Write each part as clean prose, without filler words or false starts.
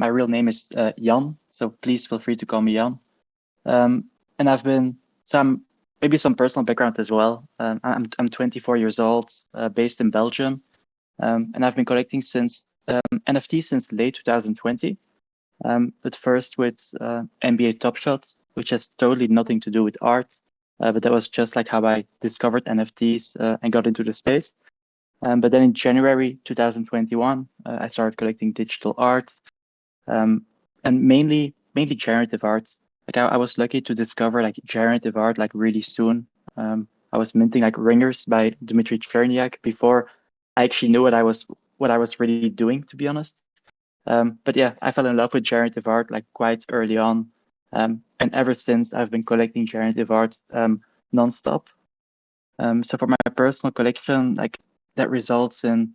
my real name is Jan, so please feel free to call me Jan. And I've been maybe some personal background as well. I'm 24 years old, based in Belgium, and I've been collecting since NFT since late 2020. But first with NBA Top Shot, which has totally nothing to do with art, but that was just like how I discovered NFTs and got into the space. But then in January 2021, I started collecting digital art, and mainly generative art. Like I was lucky to discover like generative art like really soon. I was minting like ringers by Dmitry Cherniak before I actually knew what I was really doing, to be honest. But yeah, I fell in love with generative art like quite early on, and ever since I've been collecting generative art nonstop. So for my personal collection, like that results in,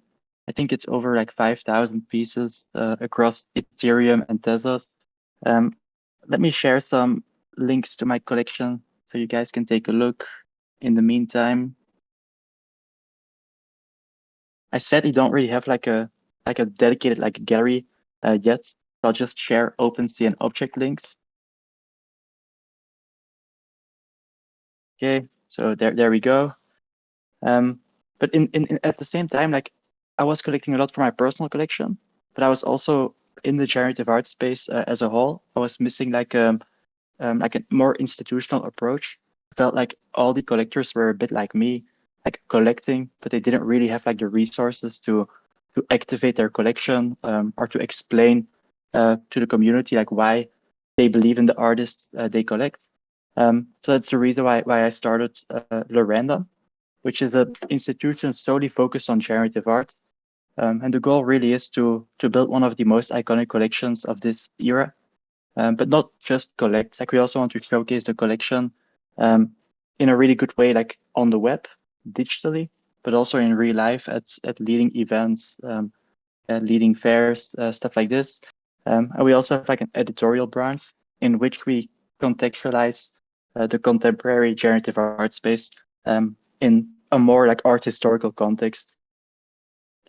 I think it's over like 5,000 pieces across Ethereum and Tezos. Um, Let me share some links to my collection so you guys can take a look. In the meantime, I said you don't really have like a dedicated like gallery yet. So I'll just share OpenSea and object links. Okay, so there we go. But in at the same time, like I was collecting a lot for my personal collection, but I was also in the generative art space as a whole. I was missing like a more institutional approach. I felt like all the collectors were a bit like me, like collecting, but they didn't really have like the resources to activate their collection or to explain to the community like why they believe in the artists they collect. So that's the reason why I started Loranda, which is an institution solely focused on generative art. And the goal really is to build one of the most iconic collections of this era, but not just collect. Like we also want to showcase the collection in a really good way, like on the web, digitally, but also in real life at leading events, leading fairs, stuff like this. And we also have like an editorial branch in which we contextualize the contemporary generative art space in a more like art historical context.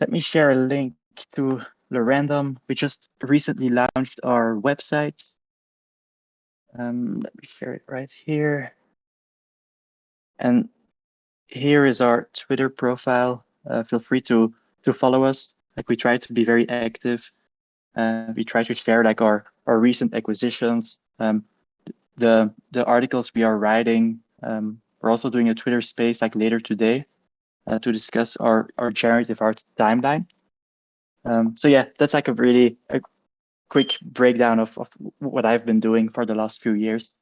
Let me share a link to Lorandom. We just recently launched our website. Let me share it right here. And here is our Twitter profile. Feel free to follow us. Like we try to be very active. We try to share like our recent acquisitions, the articles we are writing. We're also doing a Twitter space like later today to discuss our generative art timeline. So yeah, that's like a quick breakdown of what I've been doing for the last few years.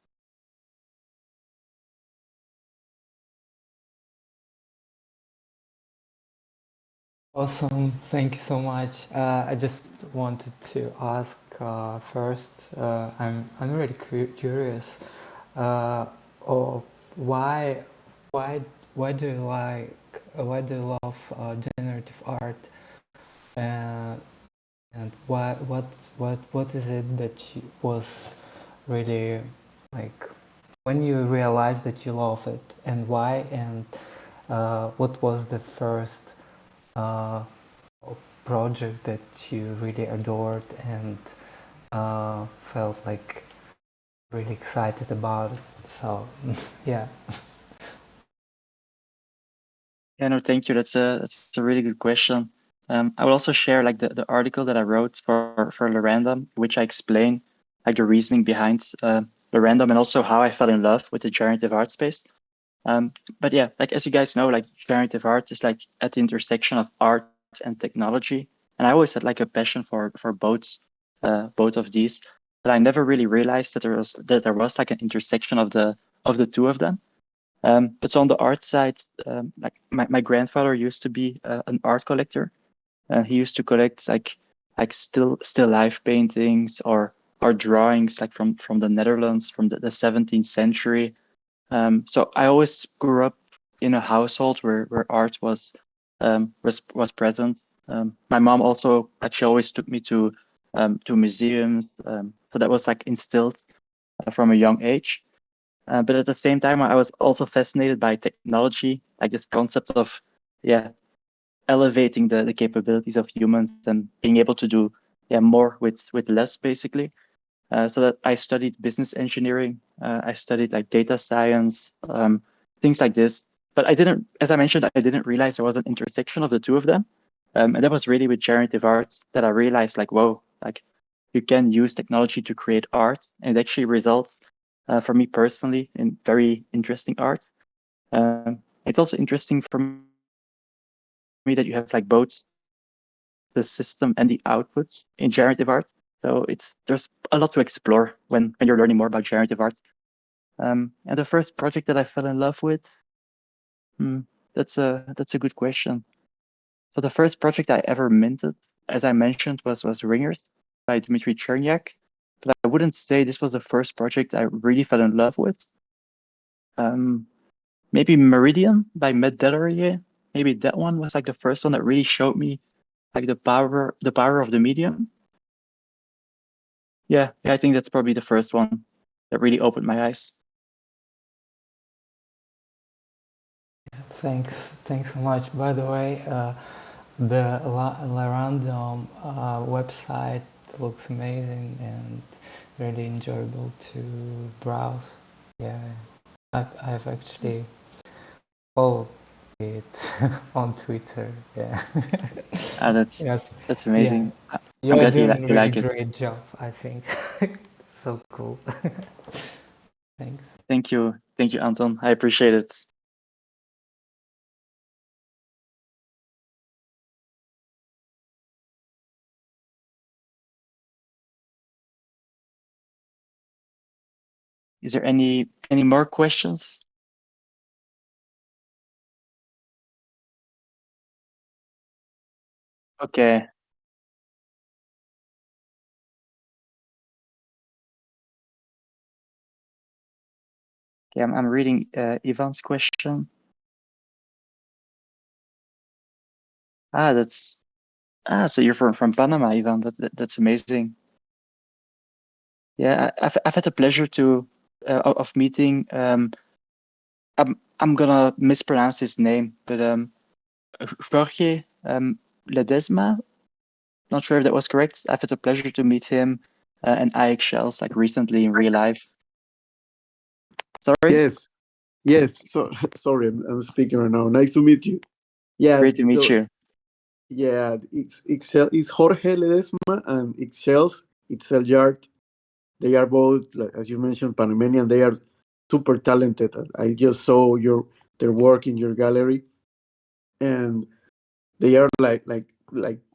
Awesome, thank you so much. I just wanted to ask first. I'm really curious. Of why do you love generative art, and what is it that was really like when you realized that you love it, and why, and what was the first project that you really adored and felt like really excited about it? So yeah. Yeah, no, thank you. That's a really good question. I will also share like the article that I wrote for Lorandom, which I explain like the reasoning behind Lorandom and also how I fell in love with the generative art space. But yeah, like as you guys know, like generative art is like at the intersection of art and technology, and I always had like a passion for both of these, but I never really realized that there was like an intersection of the two of them. But so on the art side, like my grandfather used to be an art collector. He used to collect like still life paintings or drawings like from the Netherlands from the 17th century. So I always grew up in a household where art was present. My mom also actually always took me to museums, so that was like instilled from a young age. But at the same time, I was also fascinated by technology, like this concept of, yeah, elevating the capabilities of humans and being able to do more with less basically. So that I studied business engineering. I studied like data science, things like this. But I didn't, as I mentioned, I didn't realize there was an intersection of the two of them. And that was really with generative art that I realized like, whoa, like you can use technology to create art, and it actually results, for me personally, in very interesting art. It's also interesting for me that you have like both the system and the outputs in generative art. So there's a lot to explore when you're learning more about generative art. And the first project that I fell in love with, hmm, that's a good question. So the first project I ever minted, as I mentioned, was Ringers by Dmitry Cherniak. But I wouldn't say this was the first project I really fell in love with. Maybe Meridian by Matt Delorier. Maybe that one was like the first one that really showed me like the power of the medium. Yeah, I think that's probably the first one that really opened my eyes. Thanks so much. By the way, the Larandom website looks amazing and really enjoyable to browse. Yeah, I've actually followed it on Twitter. Yeah. That's Yes. that's Yeah. amazing. I'm You're glad doing a you really like it. great job, I think. So cool. Thanks. Thank you, Anton. I appreciate it. Is there any more questions? Okay. Okay, I'm reading Ivan's question. That's so you're from Panama, Ivan. That's amazing. Yeah, I've had the pleasure of meeting. I'm gonna mispronounce his name, but Jorge Ledesma. Not sure if that was correct. I've had the pleasure to meet him and IX Shells like recently in real life. Sorry, Yes, yes. So sorry, I'm speaking right now. Nice to meet you. Yeah, great to meet you. yeah. It's Jorge Ledesma and Excels. It's Yard. They are both, like, as you mentioned, Panamanian. They are super talented. I just saw their work in your gallery, and they are like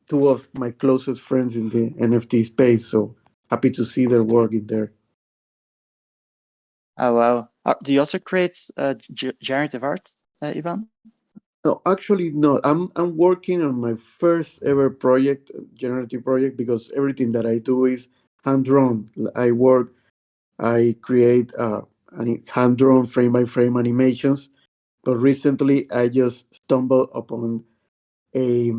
two of my closest friends in the NFT space. So happy to see their work in there. Oh wow. Do you also create generative art, Ivan? No, actually, no. I'm working on my first ever project, generative project, because everything that I do is hand drawn. I create hand drawn frame by frame animations. But recently, I just stumbled upon a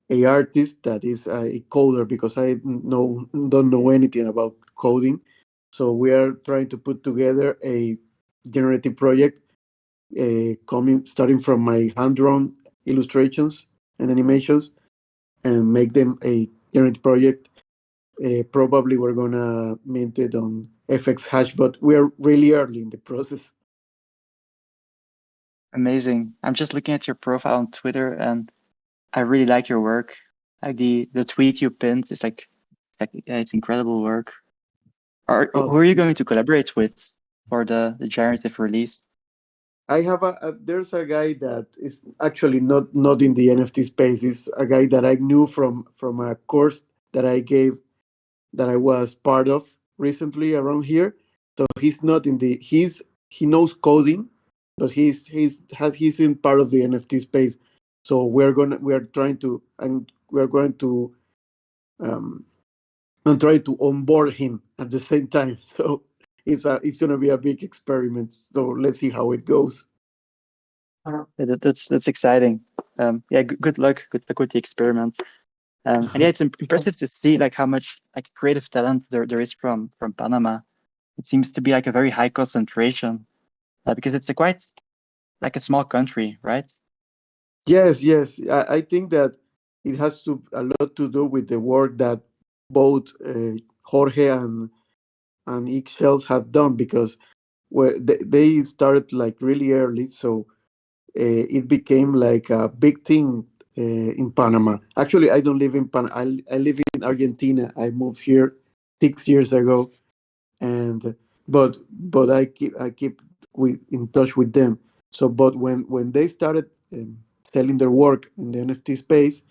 a artist that is a coder because I don't know anything about coding. So we are trying to put together a generative project coming starting from my hand drawn illustrations and animations and make them a generative project. Probably we're gonna mint it on FX Hash, but we're really early in the process. Amazing. I'm just looking at your profile on Twitter, and I really like your work. Like the tweet you pinned is like yeah, it's incredible work. Oh, Who are you going to collaborate with for the generative release? I have there's a guy that is actually not in the NFT space. It's a guy that I knew from a course that I gave that I was part of recently around here. So he's not in the he knows coding, but he's in part of the NFT space. So we are trying to and we're going to um and try to onboard him at the same time. So it's gonna be a big experiment. So let's see how it goes. Yeah, that's exciting. Yeah, good luck. Good luck with the experiment. And yeah, it's impressive to see like how much like creative talent there is from Panama. It seems to be like a very high concentration because it's a quite like a small country, right? Yes, yes. I think that it has a lot to do with the work that both Jorge and Ixchels had done, because they started like really early, so it became like a big thing in Panama. Actually, I don't live in Panama. I live in Argentina. I moved here 6 years ago, and but I keep in touch with them. So, but when they started selling their work in the NFT space,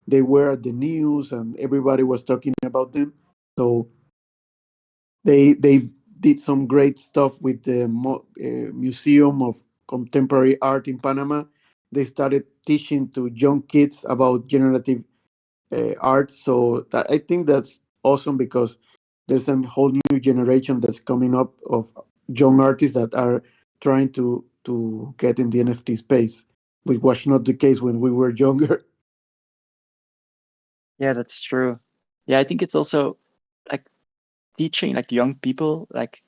they were at the news and everybody was talking about them. So they did some great stuff with the Museum of Contemporary Art in Panama. They started teaching to young kids about generative art. So I think that's awesome, because there's a whole new generation that's coming up of young artists that are trying to get in the NFT space, which was not the case when we were younger. Yeah, that's true. Yeah, I think it's also like teaching like young people like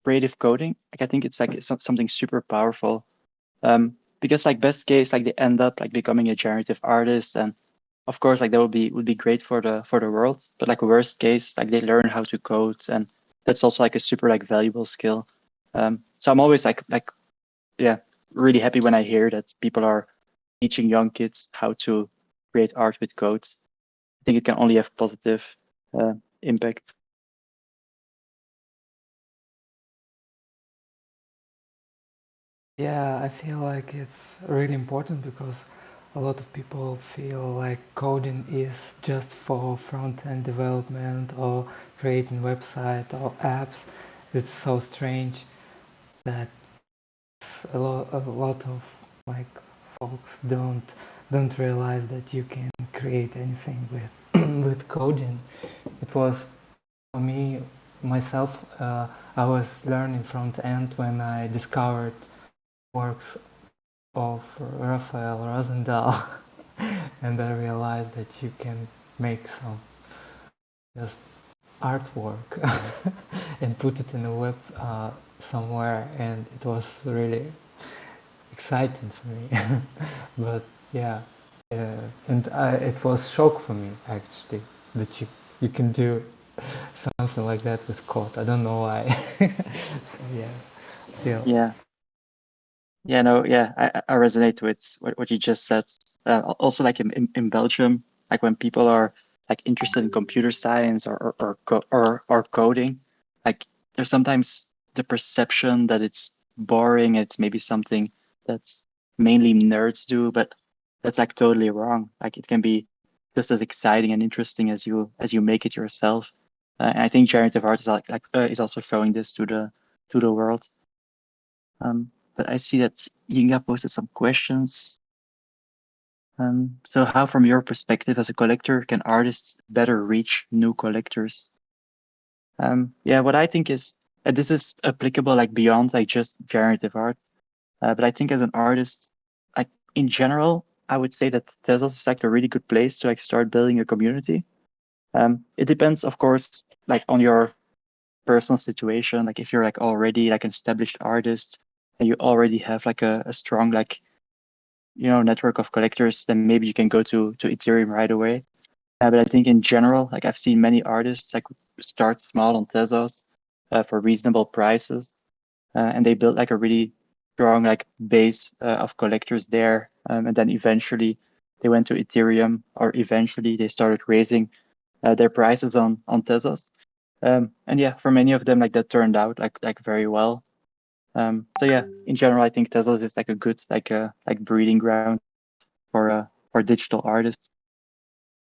creative coding. Like I think it's like something super powerful. Because like best case, like they end up like becoming a generative artist, and of course like that would be great for the world. But like worst case, like they learn how to code, and that's also like a super like valuable skill. So I'm always like yeah, really happy when I hear that people are teaching young kids how to create art with code. I think it can only have positive uh, impact. Yeah, I feel like it's really important because a lot of people feel like coding is just for front-end development or creating website or apps. It's so strange that a lot of like folks don't realize that you can create anything with with coding. It was for me myself. I was learning front end when I discovered works of Raphael Rosendahl, and I realized that you can make some just artwork and put it in a web somewhere, and it was really exciting for me. But yeah, and it was shock for me actually that you can do something like that with code. I don't know why. So yeah, feel Yeah. Yeah, no, yeah, I resonate with what you just said. Also, like in Belgium, like when people are like interested in computer science or coding, like there's sometimes the perception that it's boring. It's maybe something that's mainly nerds do, but that's like totally wrong. Like it can be just as exciting and interesting as you make it yourself. And I think generative art is is also showing this to the world. But I see that Yinga posted some questions. So how, from your perspective as a collector, can artists better reach new collectors? Yeah, what I think is this is applicable like beyond like just generative art. But I think as an artist, like in general, I would say that Tezos is like a really good place to like start building a community. It depends, of course, like on your personal situation. Like if you're like already like an established artist and you already have like a strong like network of collectors, then maybe you can go to Ethereum right away. But I think in general, like I've seen many artists like start small on Tezos for reasonable prices, and they built like a really strong like base of collectors there, and then eventually they went to Ethereum, or eventually they started raising their prices on Tezos. And yeah, for many of them, like that turned out like very well. So yeah, in general, I think Tezos is like a good like breeding ground for digital artists.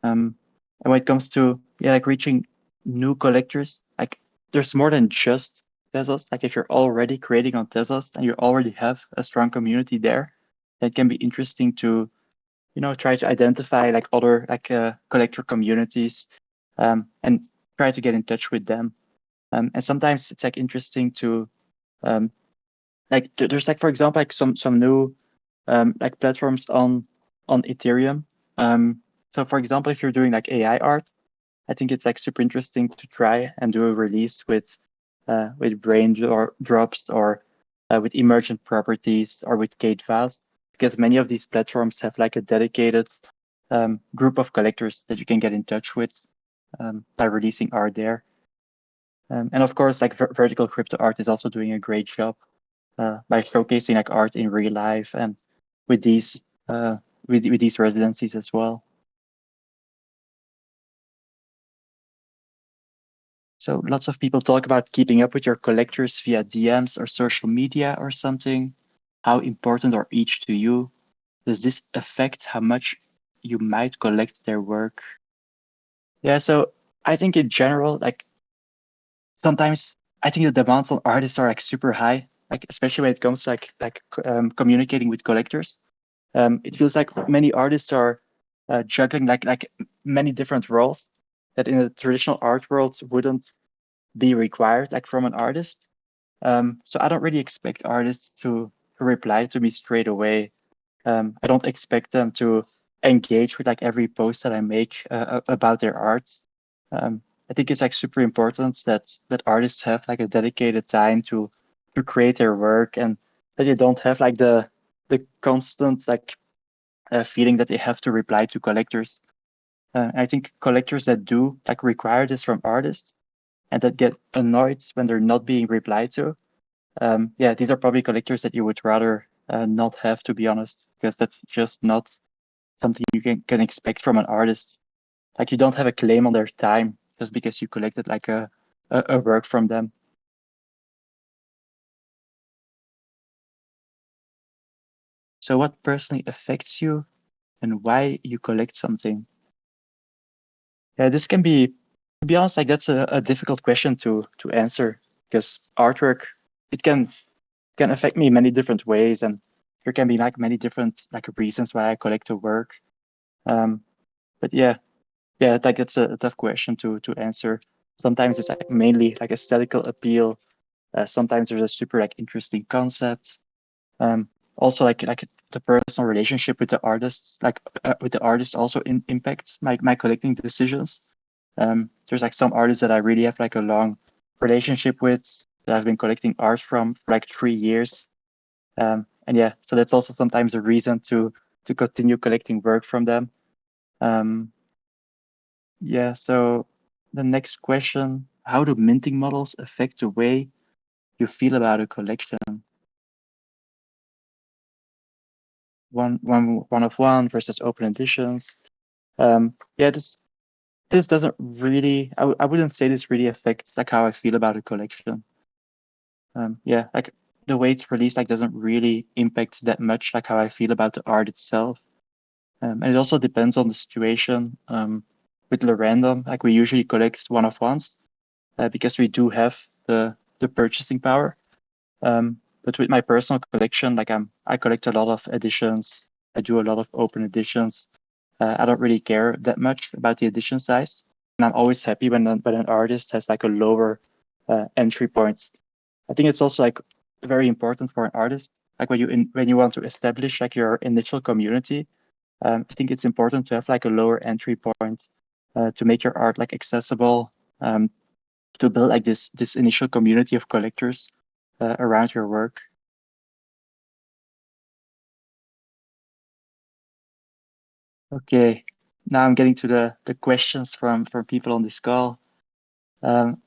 And when it comes to like reaching new collectors, like there's more than just Tezos. Like if you're already creating on Tezos and you already have a strong community there, that can be interesting to try to identify like other like collector communities, and try to get in touch with them. And sometimes it's like interesting to um, like there's like, for example, like some new like platforms on Ethereum. So for example, if you're doing like AI art, I think it's like super interesting to try and do a release with drops, or with emergent properties, or with Kate Vast, because many of these platforms have like a dedicated group of collectors that you can get in touch with. by releasing art there. And of course, like Vertical Crypto Art is also doing a great job by showcasing like art in real life and with these with these residencies as well. So lots of people talk about keeping up with your collectors via DMs or social media or something. How important are each to you? Does this affect how much you might collect their work? Yeah, so I think in general, like sometimes I think the demands on artists are like super high, like especially when it comes to communicating with collectors. It feels like many artists are juggling like many different roles that in a traditional art world wouldn't be required like from an artist. So I don't really expect artists to reply to me straight away. I don't expect them to engage with like every post that I make about their arts. I think it's like super important that artists have like a dedicated time to create their work and that they don't have like the constant like feeling that they have to reply to collectors. I think collectors that do like require this from artists and that get annoyed when they're not being replied to. Yeah, these are probably collectors that you would rather not have, to be honest, because that's just not something you can expect from an artist. Like you don't have a claim on their time just because you collected like a work from them. So what personally affects you and why you collect something? Yeah, this can be, to be honest, like that's a difficult question to answer because artwork, it can affect me in many different ways and there can be like many different like reasons why I collect a work. But yeah, like it's a tough question to answer. Sometimes it's like mainly like aesthetical appeal. Sometimes there's a super like interesting concept. Also like the personal relationship with the artists, like with the artist also impacts my collecting decisions. There's like some artists that I really have like a long relationship with that I've been collecting art from for like 3 years. And yeah, so that's also sometimes a reason to continue collecting work from them. Um, yeah, so the next question, how do minting models affect the way you feel about a collection? One of one versus open editions. Yeah, this doesn't really, I wouldn't say this really affects like how I feel about a collection. Yeah, like the way it's released like doesn't really impact that much like how I feel about the art itself. And it also depends on the situation. With the random, like we usually collect one of ones because we do have the purchasing power. But with my personal collection, like I collect a lot of editions. I do a lot of open editions. I don't really care that much about the edition size, and I'm always happy when an artist has like a lower entry point. I think it's also like very important for an artist, like when you want to establish like your initial community. I think it's important to have like a lower entry point to make your art like accessible, um, to build like this initial community of collectors around your work. Okay, now I'm getting to the questions from people on this call. So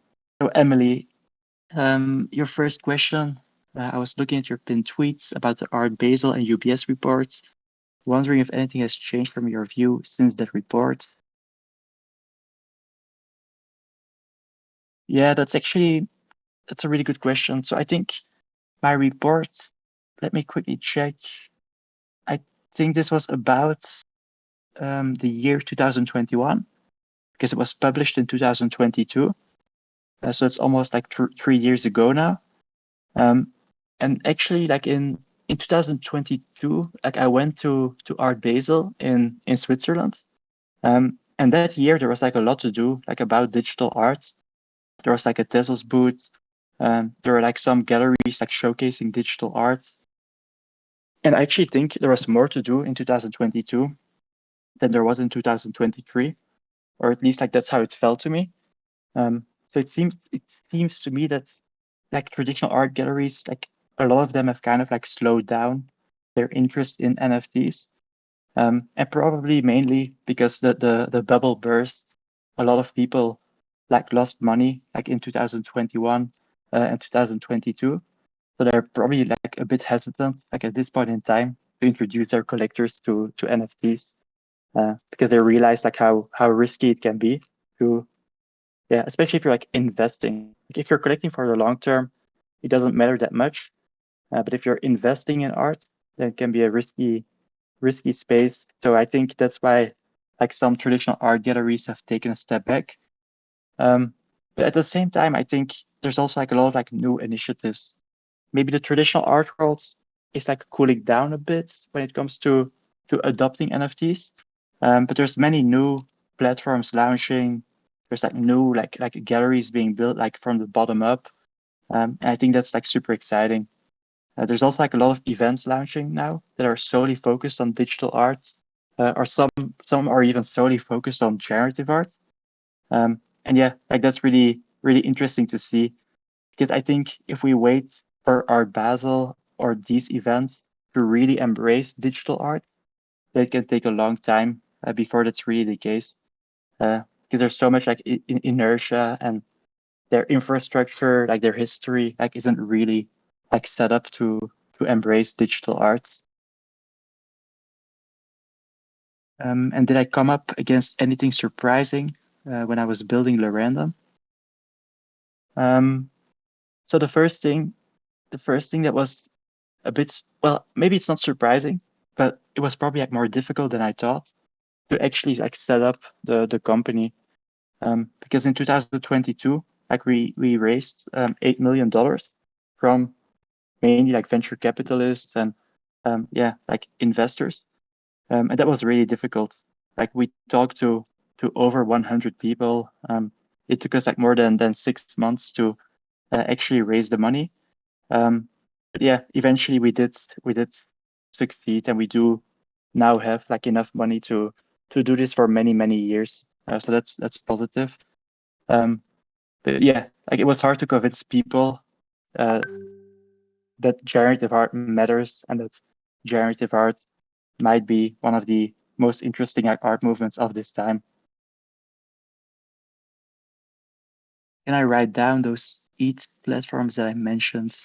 Emily, your first question. I was looking at your pinned tweets about the Art Basel and UBS reports, wondering if anything has changed from your view since that report. Yeah, that's a really good question. So I think my report, let me quickly check. I think this was about the year 2021 because it was published in 2022. So it's almost like 3 years ago now. Um, and actually, like in 2022, like I went to Art Basel in Switzerland. And that year there was like a lot to do, like about digital art. There was like a Tezos booth. There were like some galleries like showcasing digital art. And I actually think there was more to do in 2022 than there was in 2023, or at least like that's how it felt to me. So it seems to me that like traditional art galleries, like a lot of them have kind of like slowed down their interest in NFTs, and probably mainly because the bubble burst a lot of people like lost money like in 2021 and 2022. So they're probably like a bit hesitant like at this point in time to introduce their collectors to NFTs because they realize like how risky it can be to especially if you're like investing. Like if you're collecting for the long term, it doesn't matter that much. But if you're investing in art, then it can be a risky space. So I think that's why like some traditional art galleries have taken a step back. But at the same time, I think there's also like a lot of like new initiatives. Maybe the traditional art world is like cooling down a bit when it comes to adopting NFTs. But there's many new platforms launching. There's like new like galleries being built like from the bottom up. And I think that's like super exciting. There's also like a lot of events launching now that are solely focused on digital art, or some are even solely focused on generative art. And yeah, like that's really interesting to see because I think if we wait for Art Basel or these events to really embrace digital art, that can take a long time before that's really the case. Because there's so much like inertia and their infrastructure, like their history, like isn't really like set up to embrace digital art. And did I come up against anything surprising when I was building Lorandom? So the first thing that was a bit, well, maybe it's not surprising, but it was probably like more difficult than I thought to actually like set up the company. Because in 2022, like we raised $8 million from mainly like venture capitalists and like investors. And that was really difficult. Like we talked to over 100 people. It took us like more than 6 months to actually raise the money. But yeah, eventually we did succeed, and we do now have like enough money to do this for many years. So that's positive. But yeah, like it was hard to convince people uh, that generative art matters and that generative art might be one of the most interesting art movements of this time. Can I write down those 8 platforms that I mentioned?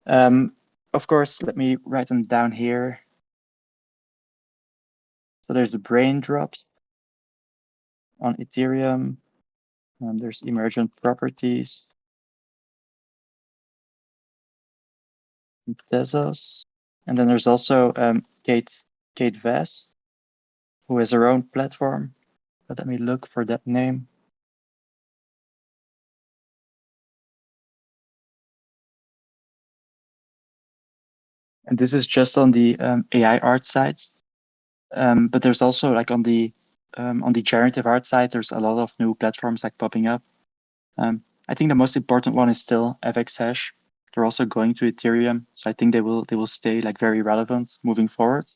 Of course, let me write them down here. So there's the brain drops on Ethereum. There's emergent properties, Tezos, and then there's also Kate Vess, who has her own platform. But let me look for that name. And this is just on the AI art sites. But there's also like on the generative art side, there's a lot of new platforms like popping up. I think the most important one is still FX Hash. They're also going to Ethereum, so I think they will stay like very relevant moving forward.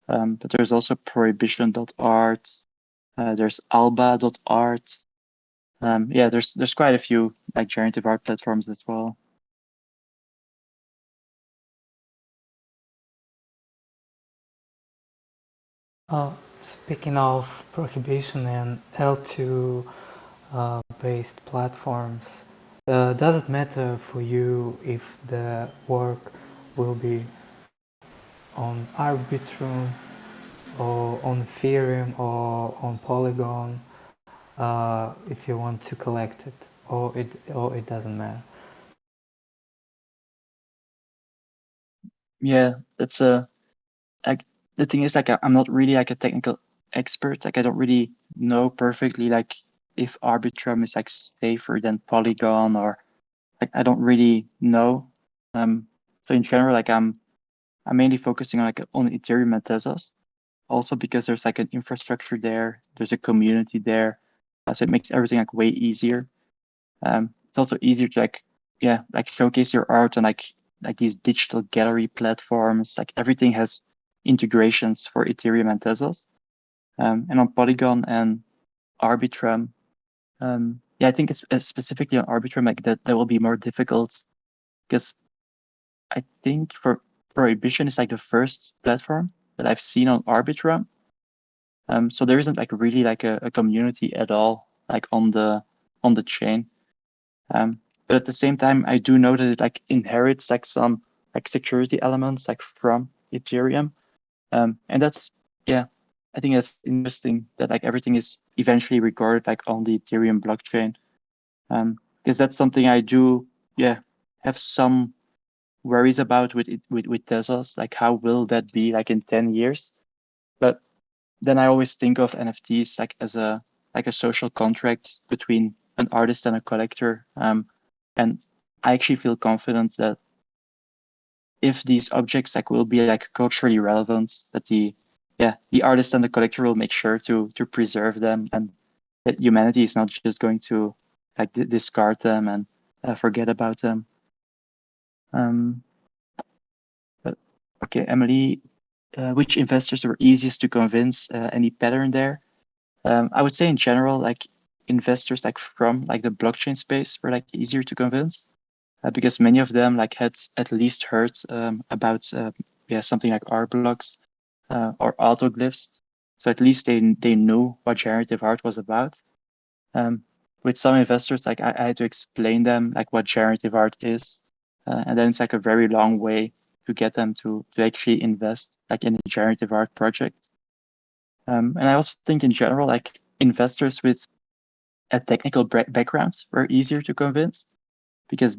But there's also prohibition.art. There's alba.art. Yeah, there's quite a few like generative art platforms as well. Speaking of prohibition and L2 based platforms, does it matter for you if the work will be on Arbitrum or on Ethereum or on Polygon if you want to collect it, or it doesn't matter? Yeah, that's a like the thing is like I'm not really like a technical expert. Like I don't really know perfectly like if Arbitrum is like safer than Polygon or like I don't really know. So in general, like I'm mainly focusing on like on Ethereum and Tezos, also because there's like an infrastructure there, there's a community there, so it makes everything like way easier. It's also easier to like showcase your art on like these digital gallery platforms. Like everything has integrations for Ethereum and Tezos. And on Polygon and Arbitrum, I think it's specifically on Arbitrum like that will be more difficult because I think for Prohibition is like the first platform that I've seen on Arbitrum. So there isn't like really like a community at all like on the chain. But at the same time, I do know that it like inherits like some like security elements like from Ethereum. And that's, yeah, I think that's interesting that like everything is eventually recorded like on the Ethereum blockchain. Because that's something I do, yeah, have some worries about with with Tezos. Like how will that be like in 10 years? But then I always think of NFTs like as a social contract between an artist and a collector. And I actually feel confident that if these objects like will be like culturally relevant, that the artist and the collector will make sure to preserve them, and that humanity is not just going to like discard them and forget about them. But okay, Emily, which investors were easiest to convince? Any pattern there? I would say in general, like investors like from like the blockchain space were like easier to convince because many of them like had at least heard about something like art blocks or autoglyphs. So at least they knew what generative art was about. With some investors, like I had to explain them like what generative art is, and then it's like a very long way to get them to actually invest like in a generative art project. And I also think in general, like investors with a technical background were easier to convince because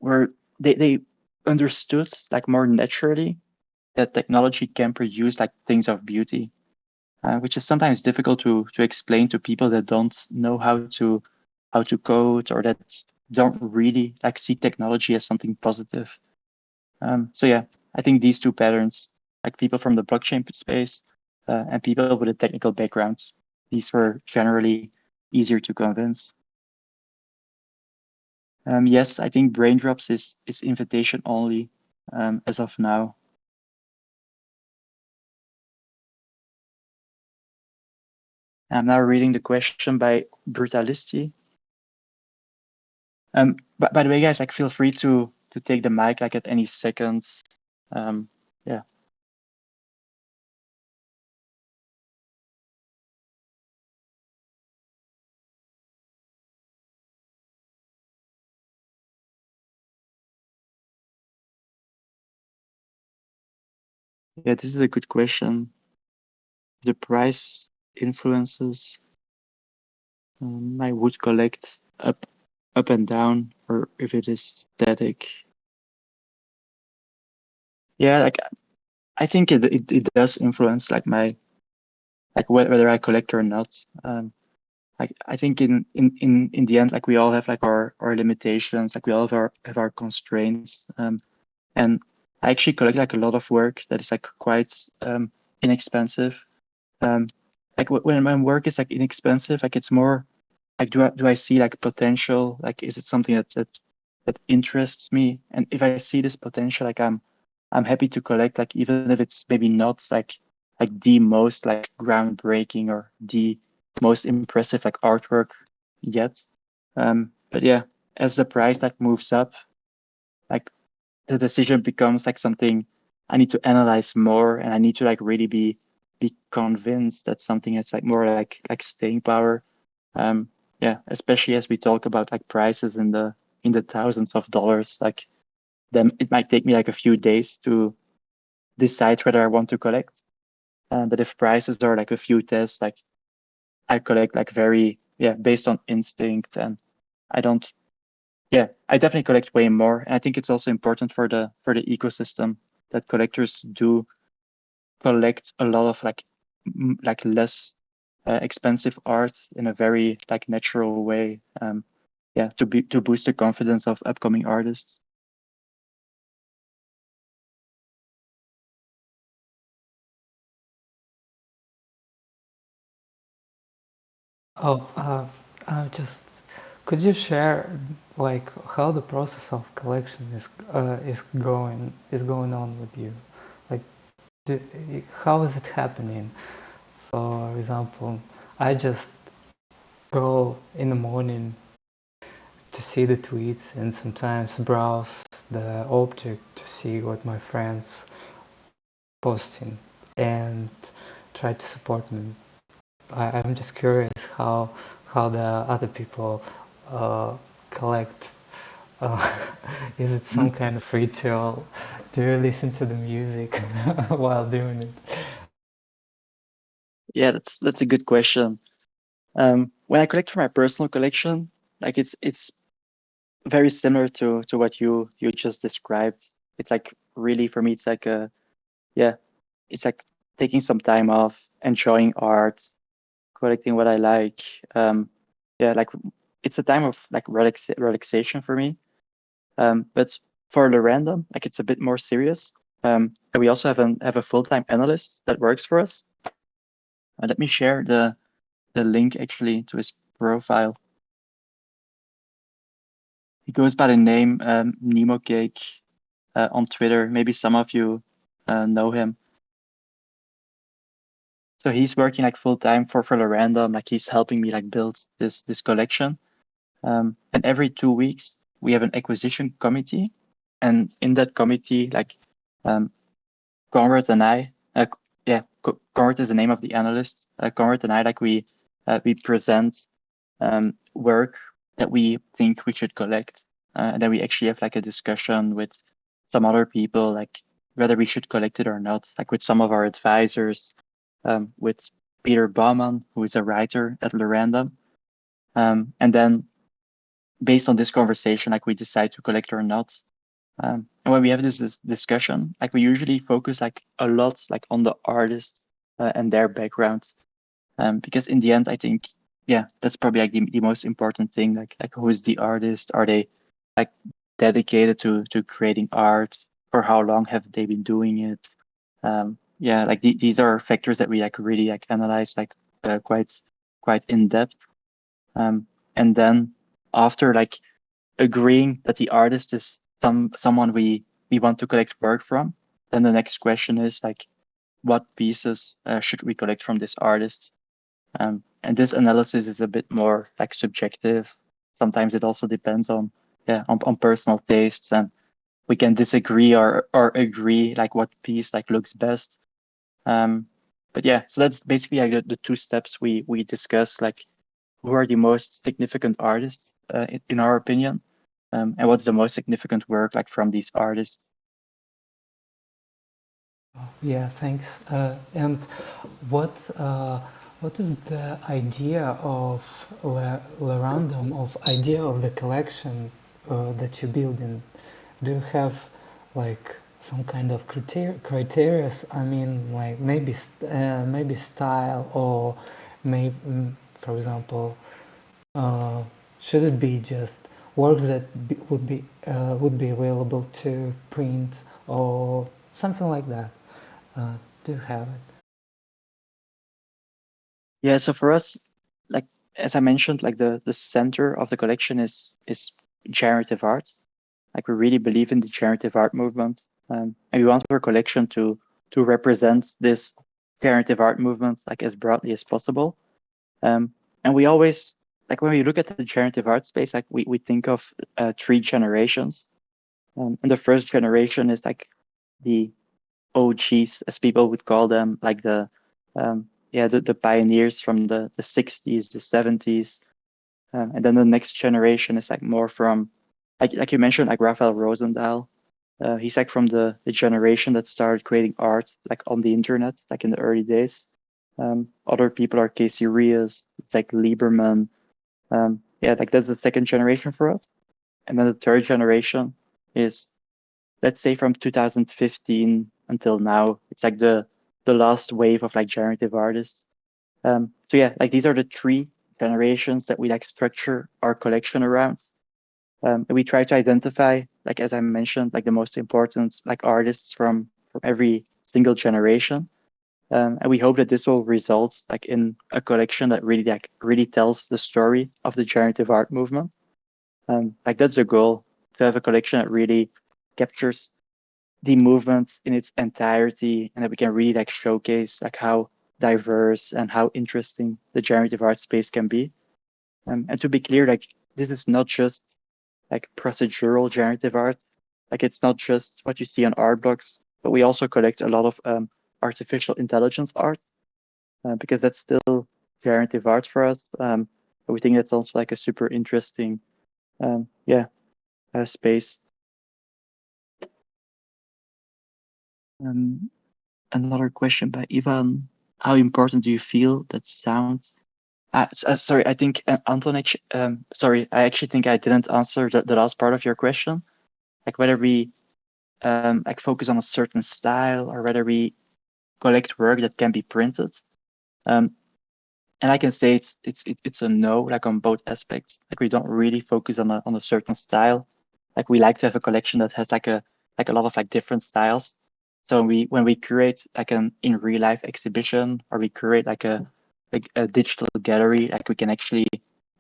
were they understood like more naturally that technology can produce like things of beauty, which is sometimes difficult to explain to people that don't know how to code or that don't really like see technology as something positive. So yeah, I think these two patterns, like people from the blockchain space and people with a technical background, these were generally easier to convince. Yes, I think Braindrops is invitation only as of now. I'm now reading the question by Brutalisti. But by the way, guys, like feel free to take the mic like at any seconds. Yeah. Yeah, this is a good question. The price influences I would collect up and down, or if it is static. Yeah, like I think it does influence like my like whether I collect or not. Like I think in the end, like we all have like our limitations, like we all have our constraints. And I actually collect like a lot of work that is like quite inexpensive. Um, like when my work is like inexpensive, like it's more like do I see like potential? Like is it something that interests me? And if I see this potential, like I'm happy to collect, like even if it's maybe not like the most like groundbreaking or the most impressive like artwork yet. But yeah, as the price like moves up, like the decision becomes like something I need to analyze more, and I need to like really be convinced that something that's like more like staying power. Yeah, especially as we talk about like prices in the thousands of dollars, like then it might take me like a few days to decide whether I want to collect. But if prices are like a few tests, like I collect like very based on instinct, and I don't I definitely collect way more. And I think it's also important for the ecosystem that collectors do collect a lot of like less expensive art in a very like natural way. To boost the confidence of upcoming artists. Oh, just could you share like how the process of collection is going on with you? Like, do, how is it happening? For example, I just go in the morning to see the tweets and sometimes browse the object to see what my friends posting, and try to support me. I'm just curious how the other people collect. Is it some kind of ritual? Do you listen to the music while doing it? Yeah, that's a good question. When I collect for my personal collection, like it's very similar to what you just described. It's like really for me, it's like it's like taking some time off, enjoying art, collecting what I like. Like it's a time of like relaxation for me. But for the random, like it's a bit more serious. And we also have a full-time analyst that works for us. Let me share the link actually to his profile. He goes by the name Nemo Cake on Twitter. Maybe some of you know him. So he's working like full time for the random. Like he's helping me like build this collection. And every 2 weeks we have an acquisition committee, and in that committee, like Conrad and I, Conrad is the name of the analyst. Conrad and I, like we present work that we think we should collect, and then we actually have like a discussion with some other people, like whether we should collect it or not, like with some of our advisors, with Peter Baumann, who is a writer at Loranda. And then based on this conversation, like we decide to collect or not. And when we have this discussion, like we usually focus like a lot like on the artist and their background, because in the end, I think that's probably like the most important thing. Like who is the artist? Are they like dedicated to creating art? For how long have they been doing it? Like these are factors that we like really like analyze like quite in depth. And then after like agreeing that the artist is someone we want to collect work from, then the next question is like, what pieces should we collect from this artist? And this analysis is a bit more like subjective. Sometimes it also depends on personal tastes, and we can disagree or agree like what piece like looks best. But yeah, so that's basically like the two steps we discuss, like who are the most significant artists in our opinion, and what's the most significant work like from these artists. Yeah, thanks. And what what is the idea of the random of idea of the collection that you build in? Do you have like some kind of criteria? I mean, like maybe style or maybe, for example, uh, should it be just works that would be available to print or something like that? Do you have it? Yeah, so for us, like as I mentioned, like the center of the collection is generative art. Like we really believe in the generative art movement, and we want our collection to represent this generative art movement like as broadly as possible. And we always like when we look at the generative art space, like we think of three generations. And the first generation is like the OGs, as people would call them, like the pioneers from the 60s, the 70s. And then the next generation is like more from like you mentioned, like Raphael Rosendahl. He's like from the generation that started creating art like on the internet, like in the early days. Other people are Casey Rias, like Lieberman. Like that's the second generation for us. And then the third generation is, let's say, from 2015 until now. It's like the last wave of like generative artists. Like these are the three generations that we like structure our collection around. And we try to identify, like as I mentioned, like the most important like artists from every single generation. And we hope that this will result like in a collection that really tells the story of the generative art movement. Like that's the goal, to have a collection that really captures the movement in its entirety, and that we can really like showcase like how diverse and how interesting the generative art space can be. And to be clear, like this is not just like procedural generative art. Like it's not just what you see on art blocks, but we also collect a lot of artificial intelligence art. because that's still generative art for us. But we think that's also like a super interesting, space. Another question by Ivan: how important do you feel that sound? Sorry, I think Anton. Sorry, I actually think I didn't answer the last part of your question. Like whether we like focus on a certain style or whether we collect work that can be printed. Um, and I can say it's a no, like on both aspects. Like we don't really focus on a certain style. Like we like to have a collection that has like a lot of like different styles. So when we create like an in real life exhibition or we create like a digital gallery, like we can actually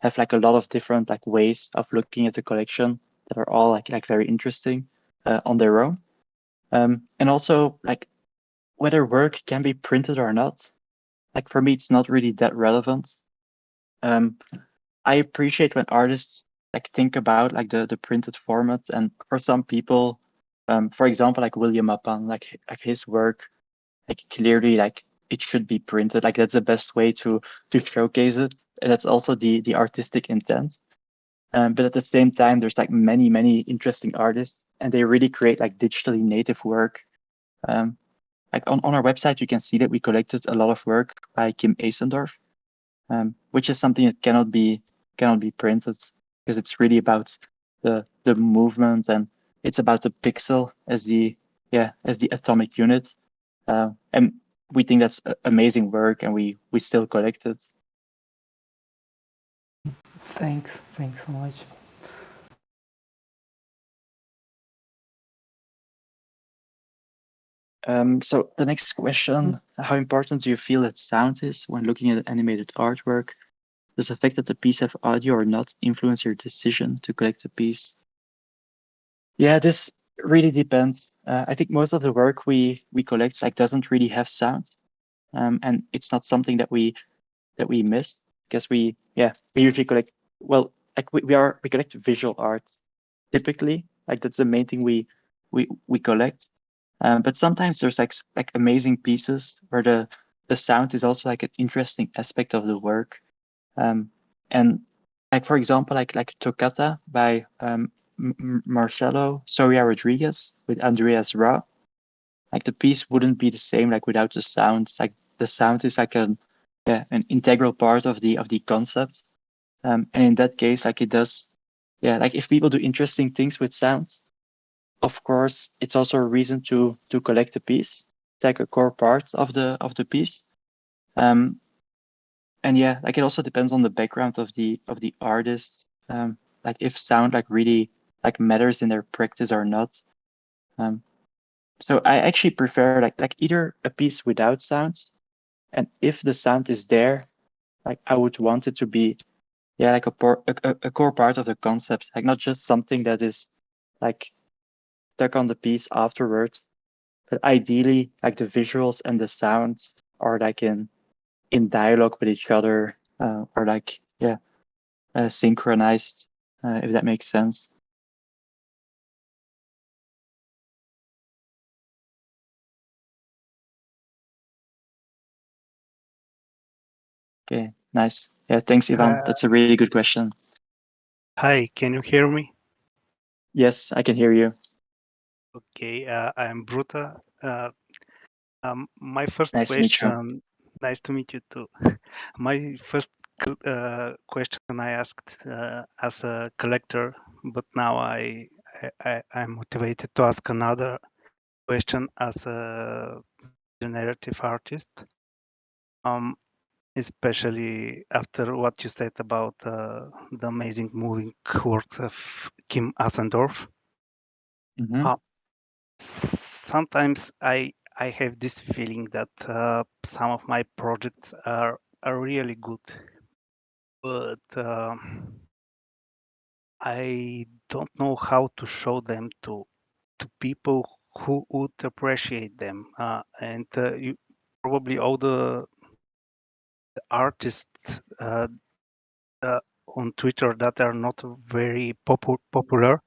have like a lot of different like ways of looking at the collection that are all like very interesting on their own. And also like whether work can be printed or not, like for me, it's not really that relevant. Um, I appreciate when artists like think about like the printed formats, and for some people, for example, like William Upon, like his work, like clearly like it should be printed. Like that's the best way to showcase it. And that's also the artistic intent. But at the same time, there's like many interesting artists, and they really create like digitally native work. Um, like on our website, you can see that we collected a lot of work by Kim Asendorf, which is something that cannot be printed because it's really about the movement, and it's about the pixel as the atomic unit. And we think that's amazing work, and we still collect it. Thanks so much. So the next question: how important do you feel that sound is when looking at animated artwork? Does the fact that the piece have audio or not influence your decision to collect a piece? Yeah, this really depends. I think most of the work we collect like doesn't really have sound, and it's not something that we miss because we usually collect, well, like we collect visual art typically, like that's the main thing we collect. But sometimes there's like amazing pieces where the sound is also like an interesting aspect of the work. And like for example, like Toccata by Marcelo Soria Rodriguez with Andreas Ra. Like the piece wouldn't be the same like without the sounds. Like the sound is like an integral part of the concept. And in that case, like it does, like if people do interesting things with sounds, of course, it's also a reason to collect a piece, like a core part of the piece. Um, and yeah, like it also depends on the background of the artist. Like if sound like really like matters in their practice or not. Um, so I actually prefer like either a piece without sounds, and if the sound is there, like I would want it to be like a core part of the concept, like not just something that is like stuck on the piece afterwards, but ideally like the visuals and the sounds are like in dialogue with each other, or like synchronized, if that makes sense. Okay, nice. Yeah, thanks, Ivan. That's a really good question. Hi, can you hear me? Yes, I can hear you. Okay, I'm Bruta. My first Nice to meet you. question, nice to meet you too. My first question I asked as a collector, but now I'm motivated to ask another question as a generative artist. Especially after what you said about the amazing moving works of Kim Asendorf. Mm-hmm. Sometimes I have this feeling that some of my projects are really good, but I don't know how to show them to people who would appreciate them. And you, probably all the artists on Twitter that are not very popular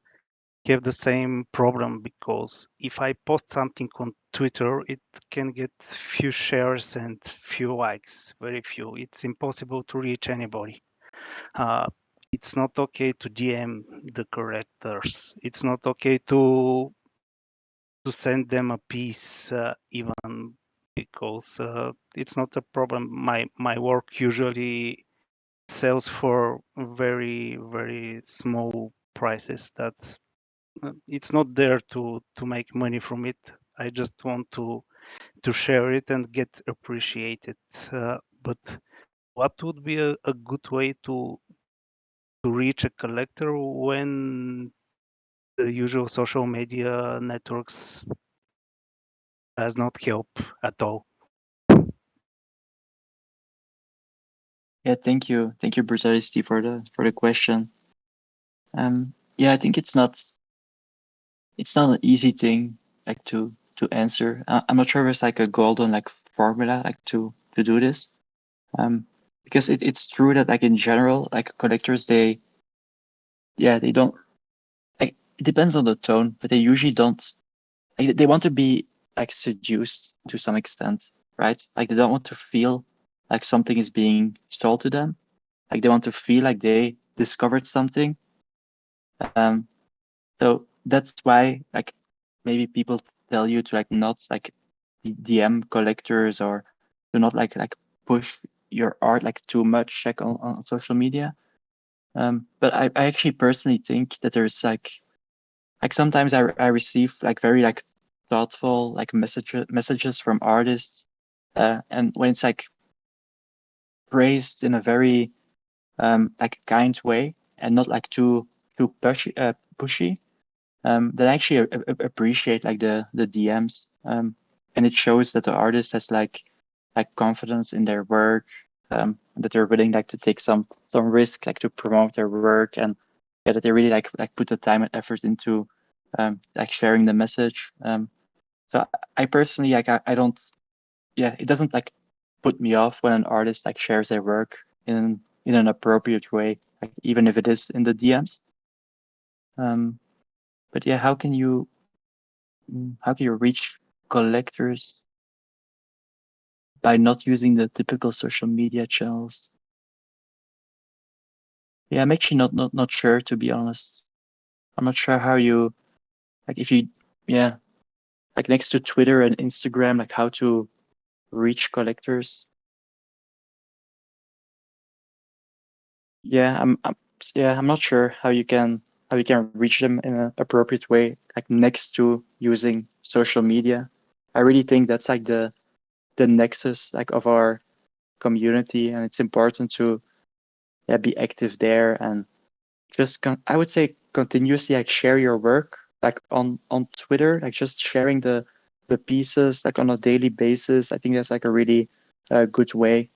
have the same problem, because if I post something on Twitter, it can get few shares and few likes, very few. It's impossible to reach anybody. It's not okay to DM the correctors. It's not okay to send them a piece, even because it's not a problem. My work usually sells for very small prices. That it's not there to make money from it. I just want to share it and get appreciated. But what would be a good way to reach a collector when the usual social media networks does not help at all? Yeah, thank you, Brutalisti, for the question. Yeah, I think it's not an easy thing like to answer. I'm not sure if it's like a golden like formula like to do this. Because it's true that like in general like collectors they don't like, it depends on the tone, but they usually don't like, they want to be like seduced to some extent, right? Like they don't want to feel like something is being sold to them. Like they want to feel like they discovered something. Um, so that's why like maybe people tell you to like not like DM collectors or to not like push your art like too much like on social media. But I actually personally think that there's like sometimes I receive like very like thoughtful like messages from artists, and when it's like praised in a very like kind way and not like too pushy, then I actually appreciate like the DMs, and it shows that the artist has like confidence in their work, that they're willing like to take some risk like to promote their work, and yeah, that they really like put the time and effort into like sharing the message. So I personally like I don't, yeah, it doesn't like put me off when an artist like shares their work in an appropriate way, like even if it is in the DMs. But yeah, how can you reach collectors by not using the typical social media channels? Yeah, I'm actually not sure, to be honest. I'm not sure how you like if you, yeah, like next to Twitter and Instagram, like how to reach collectors. Yeah, I'm not sure how you can reach them in an appropriate way, like next to using social media. I really think that's like the nexus like of our community, and it's important to, yeah, be active there and just I would say continuously like share your work like on Twitter, like just sharing the pieces like on a daily basis. I think that's like a really good way,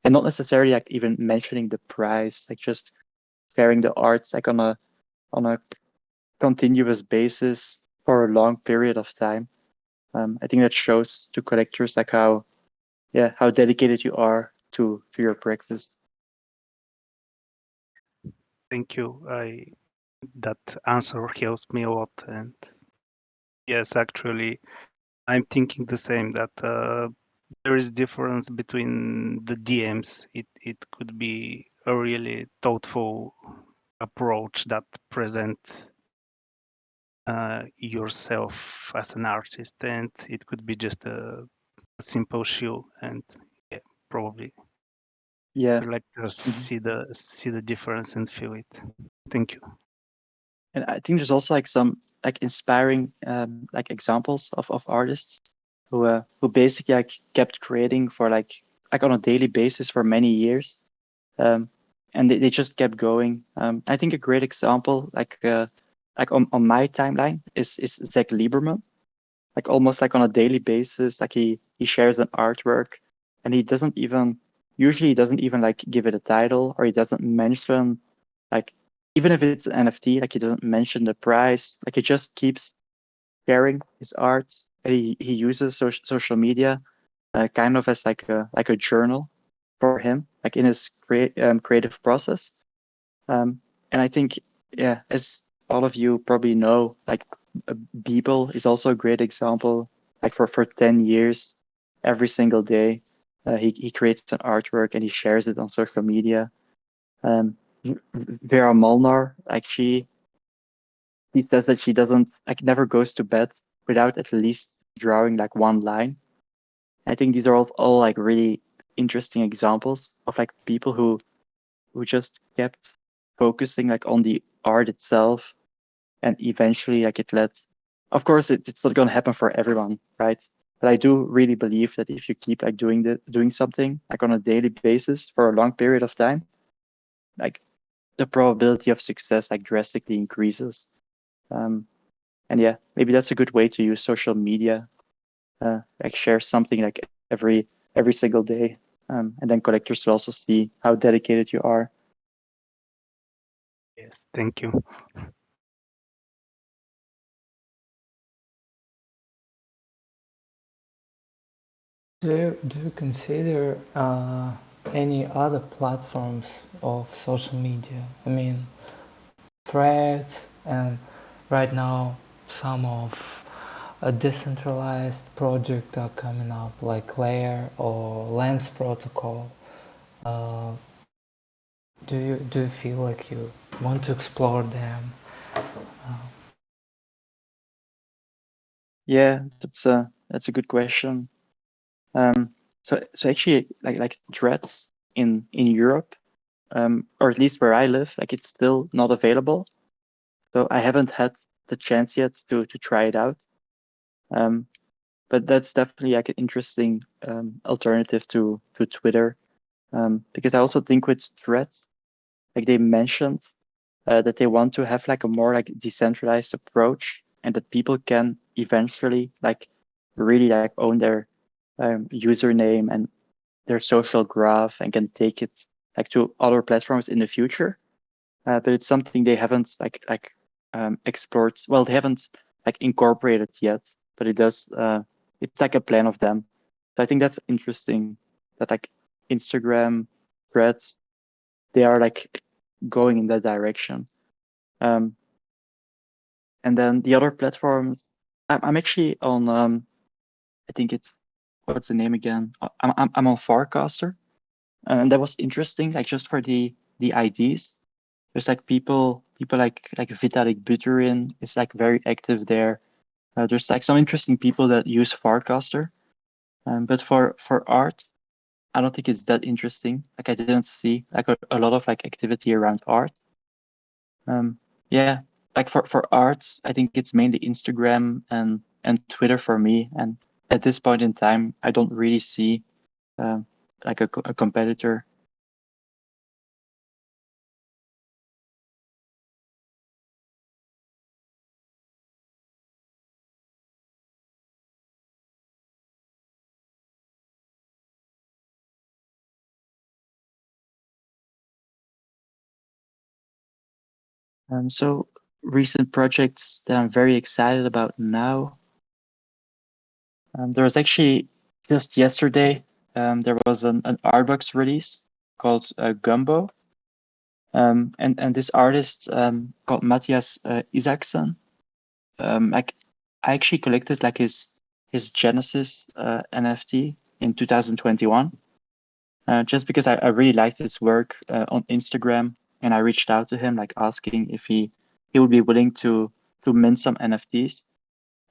and not necessarily like even mentioning the price, like just sharing the arts like on a continuous basis for a long period of time. I think that shows to collectors like how dedicated you are to your practice. Thank you. That answer helps me a lot. And yes, actually, I'm thinking the same, that there is difference between the DMs. It could be a really thoughtful approach that present yourself as an artist, and it could be just a simple shoe. And yeah, probably Yeah. collectors Mhm. see the difference and feel it. Thank you. And I think there's also like some like inspiring like examples of artists who basically like kept creating for like on a daily basis for many years. Um, and they just kept going. I think a great example like on my timeline is Zach Lieberman. Like almost like on a daily basis, like he shares an artwork, and he doesn't even usually he doesn't even like give it a title, or he doesn't mention like, even if it's an NFT, like he doesn't mention the price. Like he just keeps sharing his art, and he uses social media kind of as like a journal for him, like in his creative process. And I think, yeah, as all of you probably know, like Beeple is also a great example. like for 10 years, every single day. He creates an artwork and he shares it on social media. Vera Molnar, like she says that she doesn't like never goes to bed without at least drawing like one line. I think these are all like really interesting examples of like people who just kept focusing like on the art itself, and eventually like it led. Of course, it's not going to happen for everyone, right? But I do really believe that if you keep like doing something like on a daily basis for a long period of time, like the probability of success like drastically increases. And yeah, maybe that's a good way to use social media. Like share something like every single day, and then collectors will also see how dedicated you are. Yes, thank you. Do you consider any other platforms of social media? I mean, threads, and right now some of a decentralized project are coming up, like Layer or Lens Protocol. Do you feel like you want to explore them? Yeah, that's a good question. So actually, like threads in Europe, or at least where I live, like it's still not available. So I haven't had the chance yet to try it out. But that's definitely like an interesting alternative to Twitter, because I also think with threads, like they mentioned that they want to have like a more like decentralized approach, and that people can eventually like really like own their username and their social graph and can take it like to other platforms in the future. But it's something they haven't explored. Well, they haven't like incorporated yet, but it does. It's like a plan of them. So I think that's interesting. That like Instagram, Threads, they are like going in that direction. Um, and then the other platforms, I'm actually on. I think it's what's the name again? I'm on Farcaster, and that was interesting. Like just for the IDs. There's like people like Vitalik Buterin is like very active there. There's like some interesting people that use Farcaster, but for art, I don't think it's that interesting. Like I didn't see like a lot of like activity around art. Yeah, like for art, I think it's mainly Instagram and Twitter for me. And at this point in time, I don't really see um, like a competitor. So recent projects that I'm very excited about now. There was actually just yesterday, there was an Artbox release called Gumbo. And this artist called Matthias Isaacson. Like I actually collected like his Genesis NFT in 2021, just because I really liked his work on Instagram, and I reached out to him like asking if he would be willing to mint some NFTs.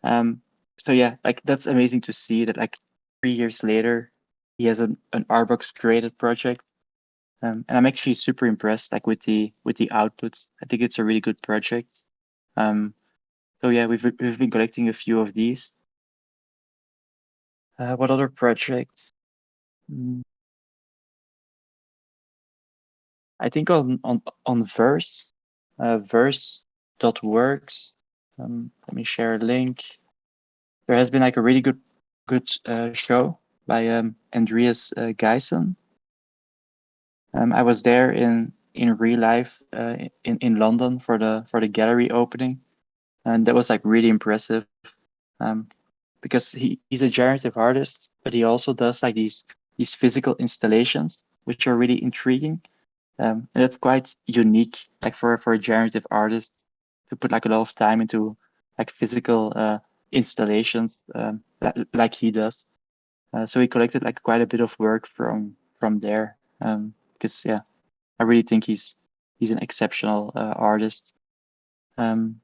Um, so yeah, like that's amazing to see that like 3 years later, he has an Artbox created project. And I'm actually super impressed like with the outputs. I think it's a really good project. Um, so yeah, we've been collecting a few of these. What other projects? Mm, I think on Verse, verse.works. Let me share a link. There has been like a really good show by Andreas Guyson. I was there in real life in London for the gallery opening, and that was like really impressive. Um, because he's a generative artist, but he also does like these physical installations, which are really intriguing. And that's quite unique, like for a generative artist to put like a lot of time into like physical installations. like he does. So he collected like quite a bit of work from there. Because yeah, I really think he's an exceptional artist. And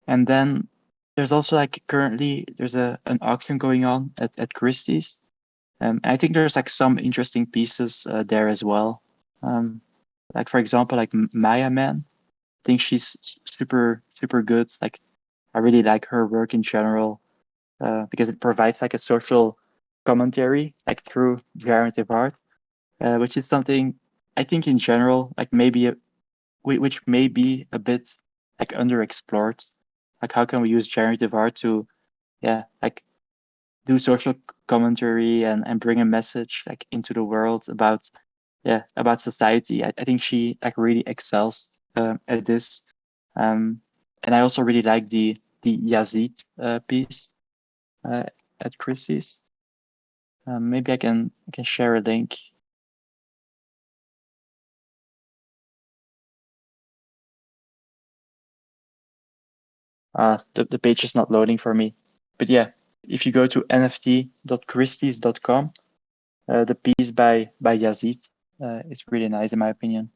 then there's also like currently there's an auction going on at Christie's. And I think there's like some interesting pieces there as well. Like for example, like Maya Man. I think she's super good. Like I really like her work in general because it provides like a social commentary like through generative art, which is something I think in general like maybe which may be a bit like underexplored. Like how can we use generative art to like do social commentary and bring a message like into the world about society. I think she like really excels at this. And I also really like the Yazid piece uh, at Christie's. Maybe I can share a link. The page is not loading for me. But yeah, if you go to nft.christies.com, the piece by Yazid, it's really nice in my opinion.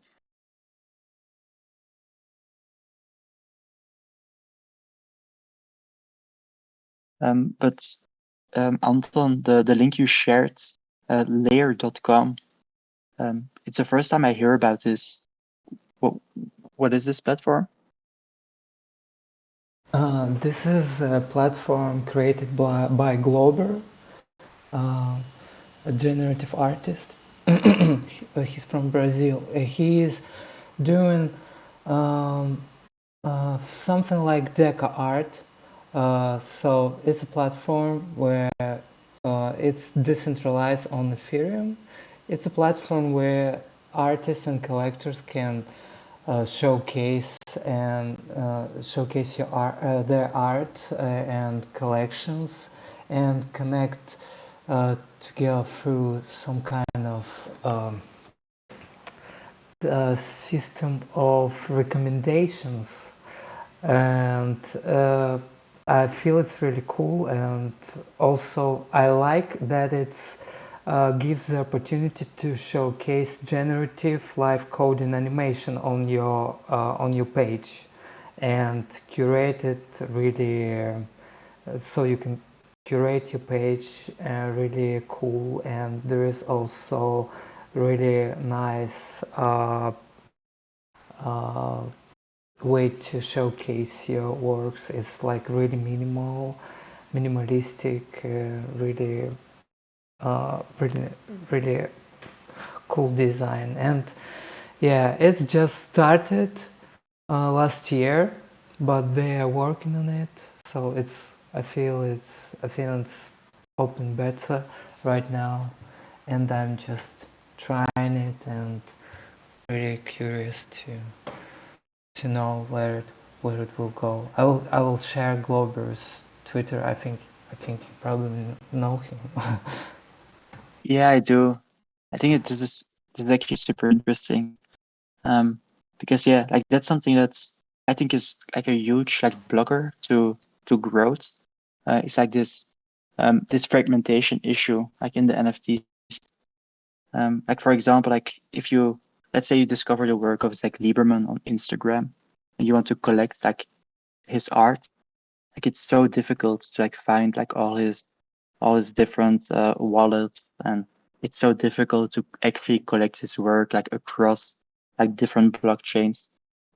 But Anton, the link you shared, layer.com, it's the first time I hear about this. What is this platform? This is a platform created by Glober, a generative artist. He's from Brazil. He is doing something like deca art. So it's a platform where it's decentralized on Ethereum. It's a platform where artists and collectors can showcase their art and collections and connect together through some kind of system of recommendations, and I feel it's really cool. And also I like that it's gives the opportunity to showcase generative live coding animation on your page and curate it really so you can curate your page really cool. And there is also really nice way to showcase your works. It's like really minimalistic, really cool design. And yeah, it's just started last year, but they are working on it. So I feel it's open beta right now, and I'm just trying it and really curious to know where it will go. I will share Glober's Twitter. I think you probably know him. Yeah, I do. I think this is actually super interesting. Because yeah, like that's something that's I think is like a huge like blocker to growth. It's like this fragmentation issue like in the NFTs. Like for example, like if you let's say you discover the work of Zach Lieberman on Instagram and you want to collect like his art, like it's so difficult to like find like all his different wallets, and it's so difficult to actually collect his work like across like different blockchains.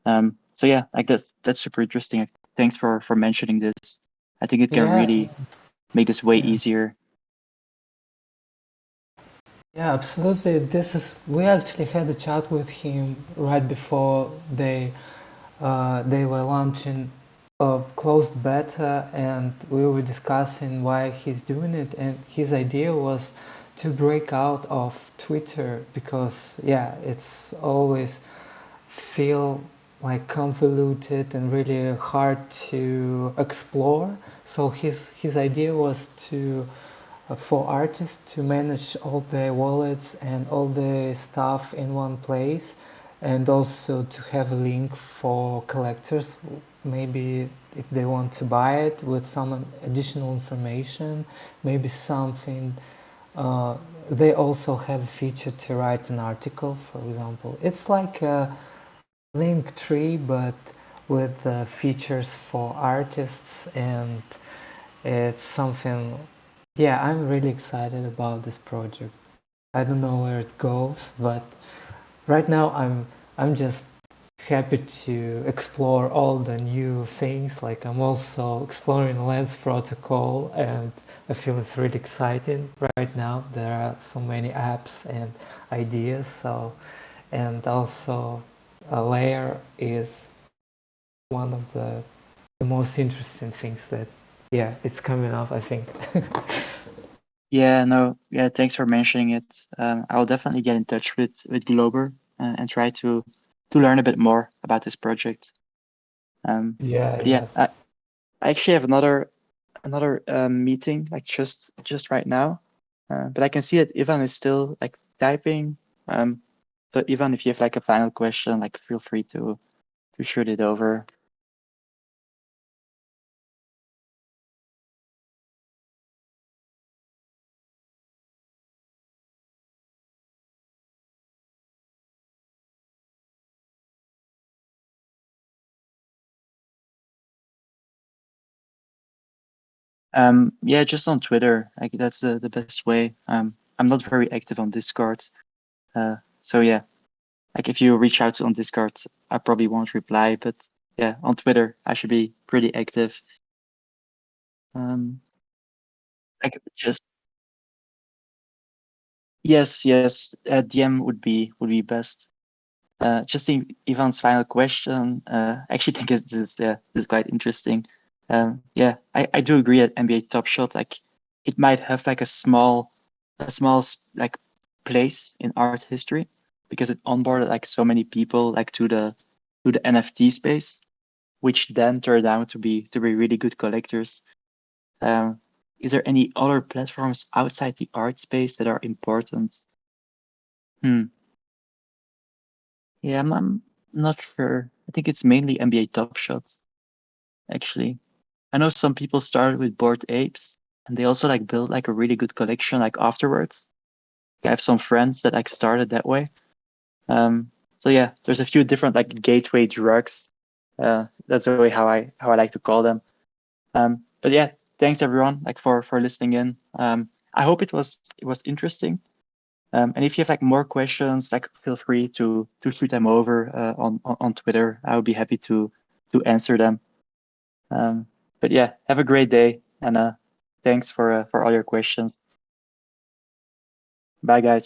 So yeah, like that's super interesting. Thanks for mentioning this. I think it can Yeah, really make this way yeah. easier. Yeah, absolutely. We actually had a chat with him right before they were launching a closed beta, and we were discussing why he's doing it. And his idea was to break out of Twitter because yeah, it's always feel like convoluted and really hard to explore. So his idea was to for artists to manage all their wallets and all the stuff in one place, and also to have a link for collectors, maybe if they want to buy it with some additional information, maybe something. They also have a feature to write an article, for example. It's like a link tree, but with features for artists, and it's something. Yeah, I'm really excited about this project. I don't know where it goes, but right now I'm just happy to explore all the new things. Like I'm also exploring Lens protocol, and I feel it's really exciting right now. There are so many apps and ideas. So, and also a layer is one of the most interesting things that, yeah, it's coming up, I think. Yeah, no, yeah, thanks for mentioning it. I'll definitely get in touch with Glober and try to learn a bit more about this project. Yeah, But yeah, yeah. I actually have another meeting like just right now. But I can see that Ivan is still like typing. So Ivan, if you have like a final question, like feel free to shoot it over. Yeah, just on Twitter. Like that's the best way. I'm not very active on Discord. So yeah, like if you reach out on Discord, I probably won't reply. But yeah, on Twitter, I should be pretty active. Like just yes, DM would be best. Just in Ivan's final question, I actually think this is quite interesting. Yeah, I do agree that NBA Top Shot, like it might have like like place in art history because it onboarded like so many people like to the NFT space, which then turned out to be really good collectors. Um, is there any other platforms outside the art space that are important? Hmm. Yeah, I'm not sure. I think it's mainly NBA Top Shots, actually. I know some people started with Bored Apes, and they also like built like a really good collection like afterwards. I have some friends that like started that way. So yeah, there's a few different like gateway drugs. That's the way how I like to call them. But yeah, thanks everyone like for listening in. I hope it was interesting. And if you have like more questions, like feel free to shoot them over on Twitter. I would be happy to answer them. But yeah, have a great day and thanks for all your questions. Bye guys.